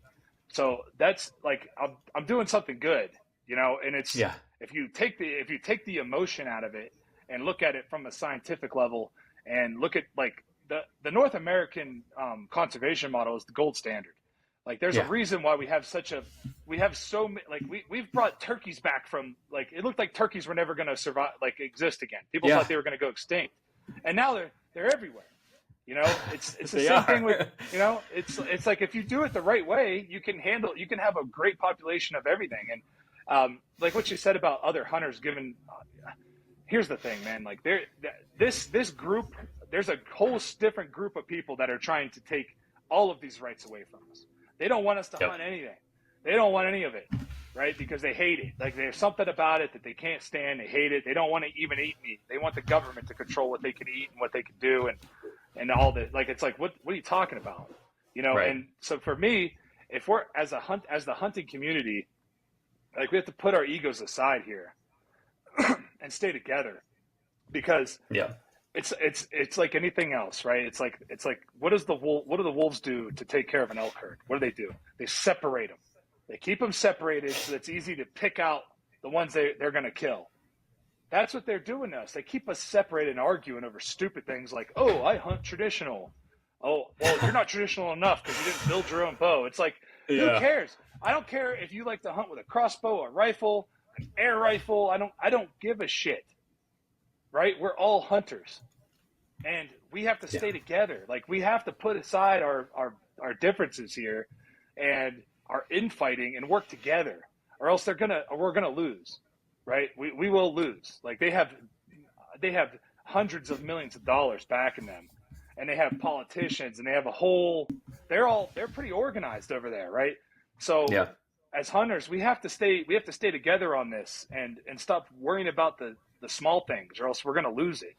So that's like I'm doing something good, you know. And it's if you take the emotion out of it and look at it from a scientific level, and look at like the North American conservation model is the gold standard. Like there's a reason why we've brought turkeys back from, like, it looked like turkeys were never going to survive, like exist again. People thought they were going to go extinct, and now they're everywhere. You know, it's the same thing with, you know, it's like if you do it the right way, you can have a great population of everything. And like what you said about other hunters given, here's the thing, man. Like this group, there's a whole different group of people that are trying to take all of these rights away from us. They don't want us to hunt anything. They don't want any of it, right? Because they hate it. Like there's something about it that they can't stand. They hate it. They don't want to even eat meat. They want the government to control what they can eat and what they can do and all that. Like it's like what are you talking about? You know. Right. And so for me, if we're as the hunting community, like we have to put our egos aside here and stay together, because it's like anything else, right? It's like what do the wolves do to take care of an elk herd? What do? They separate them. They keep them separated so it's easy to pick out the ones they're going to kill. That's what they're doing to us. They keep us separated and arguing over stupid things like, oh, I hunt traditional. Oh, well, you're not traditional enough because you didn't build your own bow. It's like, who cares? I don't care if you like to hunt with a crossbow, a rifle, an air rifle. I don't give a shit. Right? We're all hunters. And we have to stay together. Like we have to put aside our differences here and our infighting and work together, or else we're gonna lose. Right? We will lose. Like they have hundreds of millions of dollars backing them, and they have politicians, and they have they're pretty organized over there, right? So as hunters, we have to stay together on this and stop worrying about the small things, or else we're gonna lose it.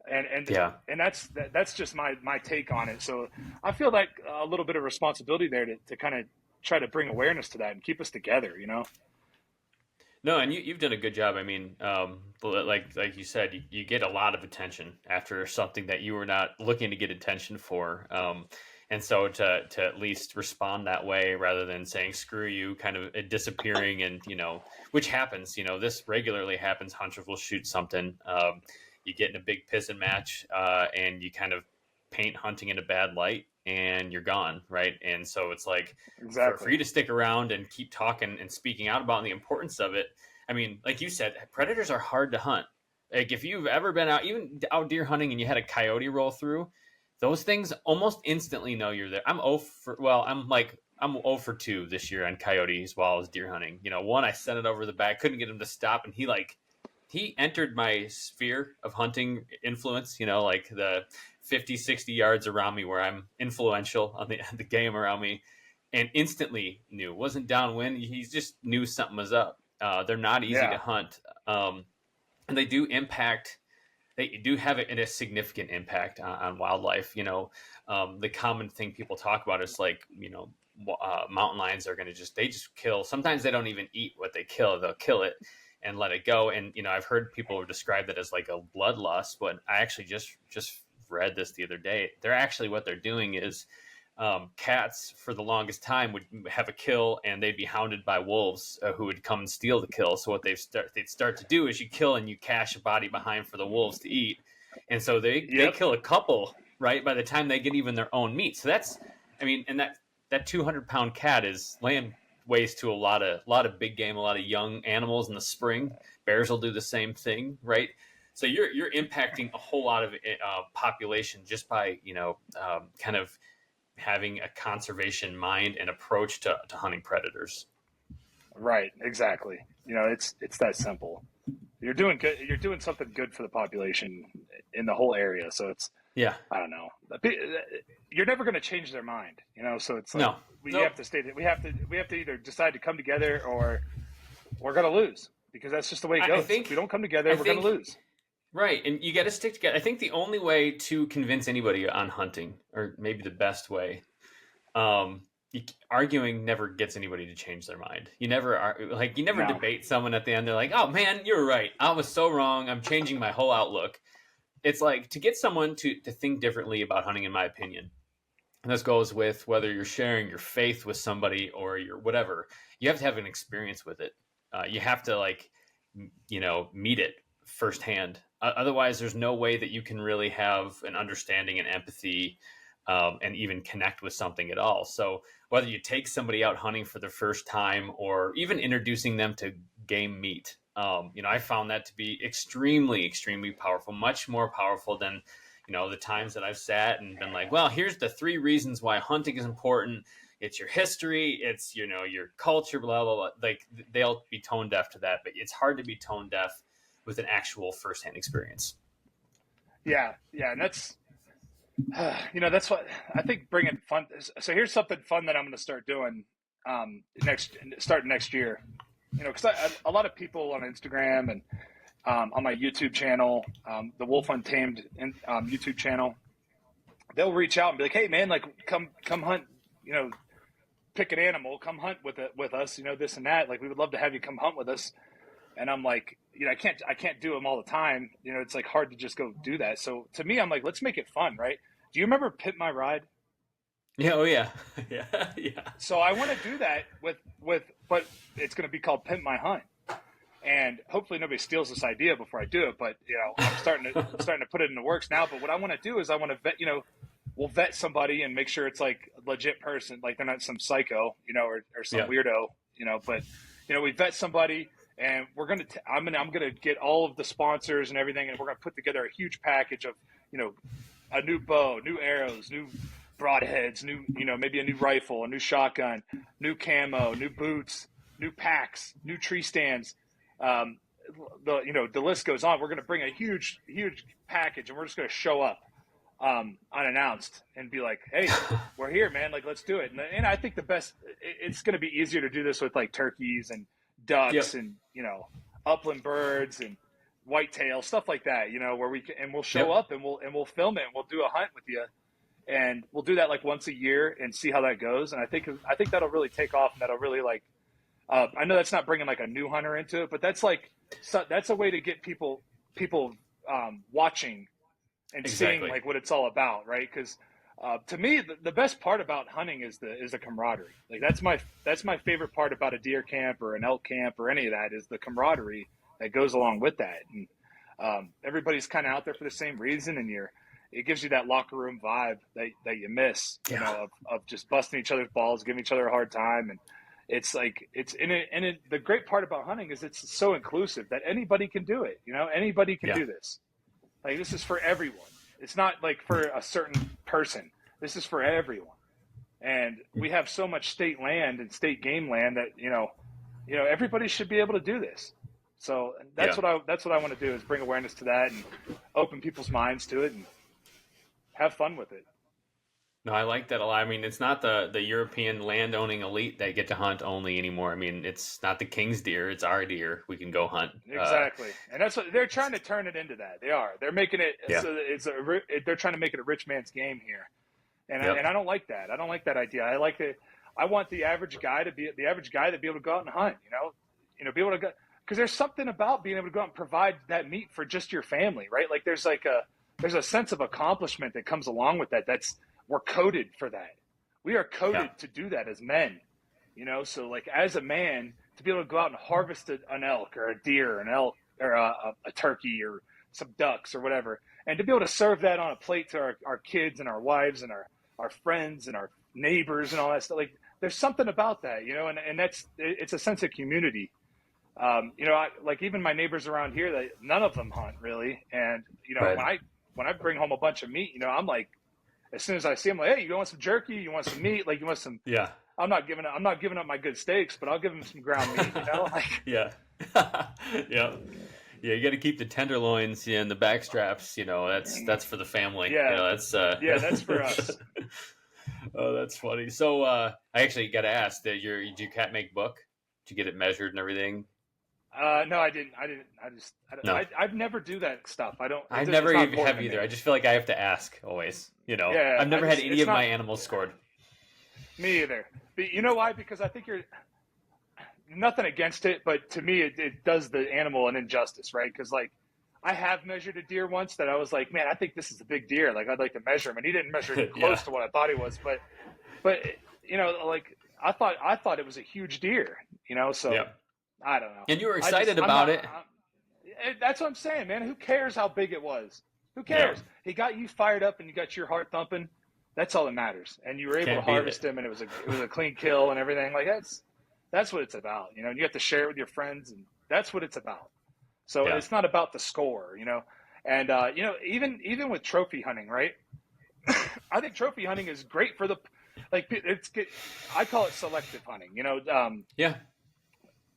And that's just my take on it. So I feel like a little bit of responsibility there to kind of try to bring awareness to that and keep us together, you know? No, and you've done a good job. I mean, like you said, you get a lot of attention after something that you were not looking to get attention for. And so to at least respond that way rather than saying, screw you, kind of disappearing and, you know, which happens, you know, this regularly happens. Hunters will shoot something. You get in a big pissing match and you kind of paint hunting in a bad light and you're gone, right? And so it's like for you to stick around and keep talking and speaking out about the importance of it. I mean, like you said, predators are hard to hunt. Like if you've ever been out deer hunting and you had a coyote roll through, those things almost instantly know you're there. I'm 0 for 2 this year on coyotes while I was deer hunting. You know, one I sent it over the back, couldn't get him to stop, and he entered my sphere of hunting influence, you know, like the 50, 60 yards around me where I'm influential on the game around me, and instantly knew. Wasn't downwind. He just knew something was up. They're not easy to hunt. And they do have a significant impact on wildlife. You know, the common thing people talk about is like, you know, mountain lions are they just kill. Sometimes they don't even eat what they kill. They'll kill it and let it go. And, you know, I've heard people describe that as like a bloodlust, but I actually just read this the other day. What they're doing is cats for the longest time would have a kill and they'd be hounded by wolves who would come and steal the kill. So what they'd start to do is you kill and you cache a body behind for the wolves to eat. And so they kill a couple, right, by the time they get even their own meat. So and that 200-pound cat is laying waste to a lot of big game, a lot of young animals in the spring. Bears will do the same thing, right? So you're impacting a whole lot of population just by, you know, kind of having a conservation mind and approach to hunting predators. Right, exactly. You know, it's that simple. You're doing good. You're doing something good for the population in the whole area. So Yeah. I don't know. You're never going to change their mind, So it's like No. we Nope. have to stay. We have to either decide to come together or we're going to lose, because that's just the way it goes. If we don't come together, we're going to lose. Right, and you got to stick together. I think the only way to convince anybody on hunting, or maybe the best way, arguing never gets anybody to change their mind. You never No. debate someone at the end. They're like, "Oh man, you're right. I was so wrong. I'm changing my whole outlook." It's like, to get someone to think differently about hunting, in my opinion. And this goes with whether you're sharing your faith with somebody or your whatever. You have to have an experience with it. You have to meet it firsthand. Otherwise, there's no way that you can really have an understanding and empathy, and even connect with something at all. So whether you take somebody out hunting for the first time or even introducing them to game meat, I found that to be extremely, extremely powerful, much more powerful than, the times that I've sat and been like, well, here's the 3 reasons why hunting is important. It's your history, it's, your culture, blah, blah, blah. Like, they'll be tone deaf to that, but it's hard to be tone deaf with an actual firsthand experience. Yeah. And that's, that's what I think, bringing fun. So here's something fun that I'm going to start doing, starting next year, because a lot of people on Instagram and on my YouTube channel, the Wolf Untamed YouTube channel, they'll reach out and be like, "Hey man, like come hunt, pick an animal, come hunt with us, this and that. Like, we would love to have you come hunt with us." And I'm like, I can't do them all the time. It's like hard to just go do that. So to me, I'm like, let's make it fun, right? Do you remember Pimp My Ride? Yeah. Oh yeah. Yeah. So I want to do that but it's going to be called Pimp My Hunt. And hopefully nobody steals this idea before I do it. But, I'm starting to put it in the works now. But what I want to do is I want to vet, we'll vet somebody and make sure it's like a legit person, like they're not some psycho, or some weirdo, but, we vet somebody, and I'm going to get all of the sponsors and everything. And we're going to put together a huge package of, a new bow, new arrows, new broadheads, new, maybe a new rifle, a new shotgun, new camo, new boots, new packs, new tree stands. The list goes on. We're going to bring a huge package, and we're just going to show up unannounced and be like, "Hey, we're here, man. Like, let's do it." And I think it's going to be easier to do this with like turkeys and ducks and upland birds and whitetail, stuff like that. Where we'll show up and we'll film it and we'll do a hunt with you, and we'll do that like once a year and see how that goes. And I think that'll really take off, and that'll really like. I know that's not bringing like a new hunter into it, but that's a way to get people watching and seeing like what it's all about, right? Because to me, the best part about hunting is the camaraderie. Like, that's my favorite part about a deer camp or an elk camp or any of that, is the camaraderie that goes along with that. And everybody's kind of out there for the same reason, and it gives you that locker room vibe that you miss, of just busting each other's balls, giving each other a hard time. And it's like, the great part about hunting is it's so inclusive that anybody can do it. Anybody can do this. Like, this is for everyone. It's not like for a certain person. This is for everyone. And we have so much state land and state game land that, everybody should be able to do this. So that's what I want to do, is bring awareness to that and open people's minds to it and have fun with it. No, I like that a lot. I mean, it's not the European land-owning elite that get to hunt only anymore. I mean, it's not the king's deer; it's our deer. We can go hunt. Exactly, and that's what they're trying to turn it into. That they are. They're making it. So they're trying to make it a rich man's game here, and I don't like that. I don't like that idea. I want the average guy to be able to go out and hunt. Be able to go, because there's something about being able to go out and provide that meat for just your family, right? Like, there's a sense of accomplishment that comes along with that. We're coded for that. We are coded to do that as men, So like, as a man, to be able to go out and harvest an elk or a deer, or a turkey or some ducks or whatever, and to be able to serve that on a plate to our kids and our wives and our friends and our neighbors and all that stuff. Like, there's something about that, and it's a sense of community. Like, even my neighbors around here, none of them hunt really. And, when I bring home a bunch of meat, I'm like, as soon as I see them, like, "Hey, you want some jerky? You want some meat? Like, you want some?" Yeah. I'm not giving up my good steaks, but I'll give them some ground meat. Like, Yeah. Yeah. Yeah, you got to keep the tenderloins and the back straps. That's for the family. Yeah. That's That's for us. Oh, that's funny. So I actually got to ask that did your cat make book? Did you get it measured and everything? No, I didn't. No. I've never do that stuff. I don't. I it's never not even important have to me. either. I just feel like I have to ask always. Yeah, I've never had any it's of not- my animals scored. Me either. But you know why? Because I think you're nothing against it, but to me, it does the animal an injustice, right? Because like I have measured a deer once that I was like, man, I think this is a big deer. Like I'd like to measure him, and he didn't measure it close to what I thought he was. But like I thought it was a huge deer. So. Yeah. I don't know. And you were excited about it. That's what I'm saying, man. Who cares how big it was? Who cares? Yeah. He got you fired up and you got your heart thumping. That's all that matters. And you were able Can't to beat harvest it. him, and it was a clean kill and everything. Like that's what it's about. And you have to share it with your friends, and that's what it's about. So Yeah. it's not about the score, And even with trophy hunting, right? I think trophy hunting is great for I call it selective hunting. Yeah.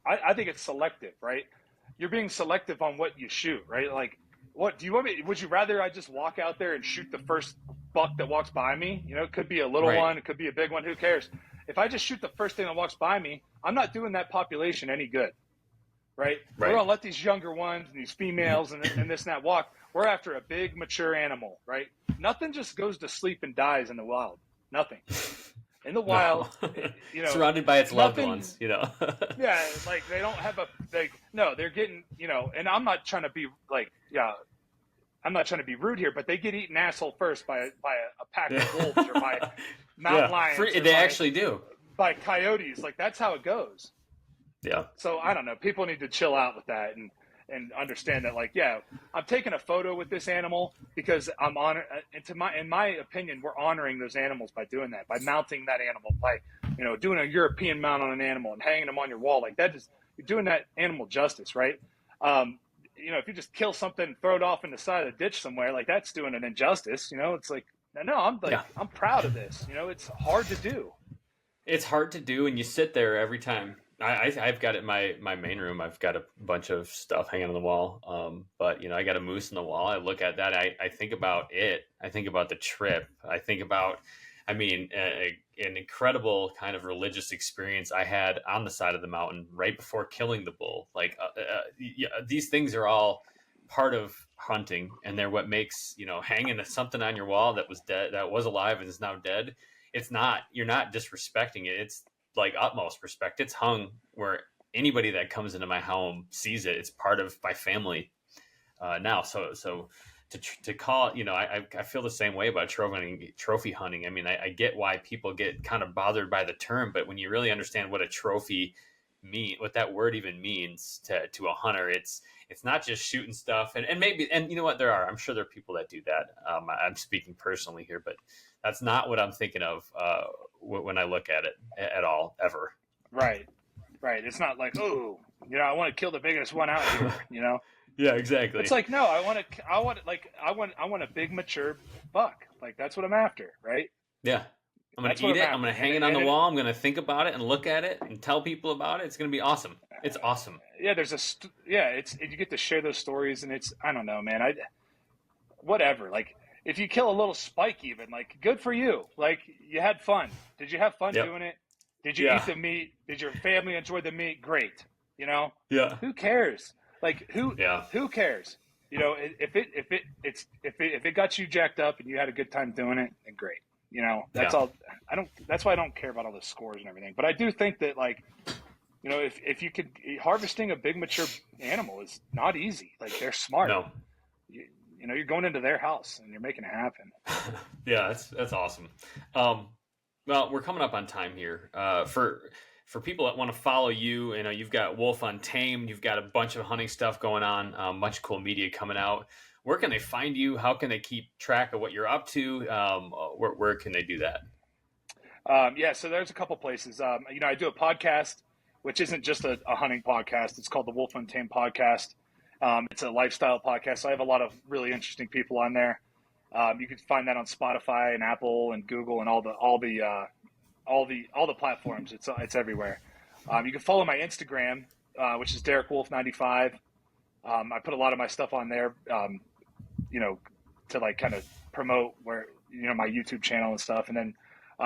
I think it's selective, right? You're being selective on what you shoot, right? Like, what do you want me? Would you rather I just walk out there and shoot the first buck that walks by me? It could be a little Right. one, it could be a big one. Who cares? If I just shoot the first thing that walks by me, I'm not doing that population any good, right? We're gonna let these younger ones and these females and this and that walk. We're after a big mature animal, right? Nothing just goes to sleep and dies in the wild. Nothing. In the wild, surrounded by its loved nothing- ones, Yeah, like they don't have they're getting, and I'm not trying to be I'm not trying to be rude here, but they get eaten asshole first by a pack of wolves or by mountain lions. They actually do. By coyotes. Like that's how it goes. Yeah. So I don't know. People need to chill out with that and understand that, like, yeah, I'm taking a photo with this animal because I'm in my opinion, we're honoring those animals by doing that, by mounting that animal, by, doing a European mount on an animal and hanging them on your wall. Like that is, you're doing that animal justice, right? If you just kill something and throw it off in the side of the ditch somewhere, like that's doing an injustice, it's like, no, I'm proud of this. It's hard to do. It's hard to do, and you sit there every time. I've got it in my main room. I've got a bunch of stuff hanging on the wall. But I got a moose on the wall. I look at that. I think about it. I think about the trip. I think about, an incredible kind of religious experience I had on the side of the mountain right before killing the bull. Like these things are all part of hunting, and they're what makes, hanging something on your wall that was dead, that was alive and is now dead. You're not disrespecting it. It's like utmost respect. It's hung where anybody that comes into my home sees it. It's part of my family now. So to call, I feel the same way about trophy hunting. I get why people get kind of bothered by the term, but when you really understand what a trophy what that word even means to a hunter, it's not just shooting stuff. And maybe, and you know what, I'm sure there are people that do that. I'm speaking personally here, but that's not what I'm thinking of when I look at it at all, ever. Right. It's not like, I want to kill the biggest one out here, Yeah, exactly. It's like, no, I want a big mature buck. Like that's what I'm after, right? Yeah. I'm going to eat it. I'm going to hang it on the wall. I'm going to think about it and look at it and tell people about it. It's going to be awesome. It's awesome. Yeah, you get to share those stories, and it's, I don't know, man. Whatever. Like if you kill a little spike, even, like, good for you. Like you had fun. Did you have fun doing it? Did you eat the meat? Did your family enjoy the meat? Great. Yeah. Who cares? Like who cares? If it got you jacked up and you had a good time doing it, then great. That's all. That's why I don't care about all the scores and everything. But I do think that, like, if you could, harvesting a big mature animal is not easy. Like they're smart. No. You're going into their house and you're making it happen. Yeah, that's awesome. Well, we're coming up on time here. For people that want to follow you, you've got Wolf Untamed, you've got a bunch of hunting stuff going on, a bunch of cool media coming out. Where can they find you? How can they keep track of what you're up to? Where can they do that? So there's a couple places. I do a podcast, which isn't just a hunting podcast. It's called the Wolf Untamed Podcast. It's a lifestyle podcast. So I have a lot of really interesting people on there. You can find that on Spotify and Apple and Google and all the platforms. It's everywhere. You can follow my Instagram, which is Derek Wolfe 95. I put a lot of my stuff on there, to like kind of promote my YouTube channel and stuff. And then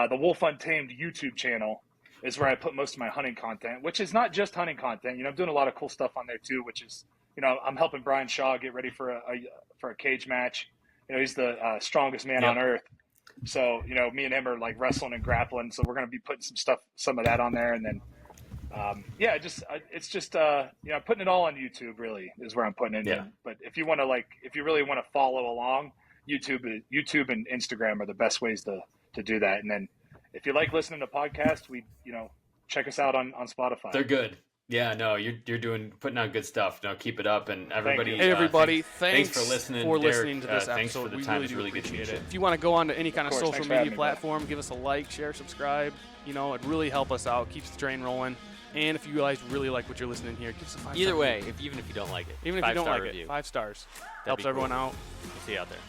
the Wolf Untamed YouTube channel is where I put most of my hunting content, which is not just hunting content. I'm doing a lot of cool stuff on there too, which is, I'm helping Brian Shaw get ready for a cage match. He's the strongest man on earth. So, me and him are like wrestling and grappling. So we're going to be putting some of that on there. And then, it's just putting it all on YouTube really is where I'm putting it in. But if you really want to follow along, YouTube and Instagram are the best ways to do that. And then if you like listening to podcasts, check us out on Spotify. They're good. Yeah, no, you're putting out good stuff. No, keep it up, and everybody. Hey, everybody, thanks for listening. To this thanks episode. for the We time. really It's do really good appreciate to meet it. you. If you want to go on to any kind of social media me, platform, give us a like, share, subscribe. It'd really help us out. Keeps the train rolling. And if you guys really like what you're listening here, give us a 5-star Either way, review. even if you don't like it, Even if you don't like review. it, 5 stars. That'd Helps be everyone cool. out. We'll see you out there.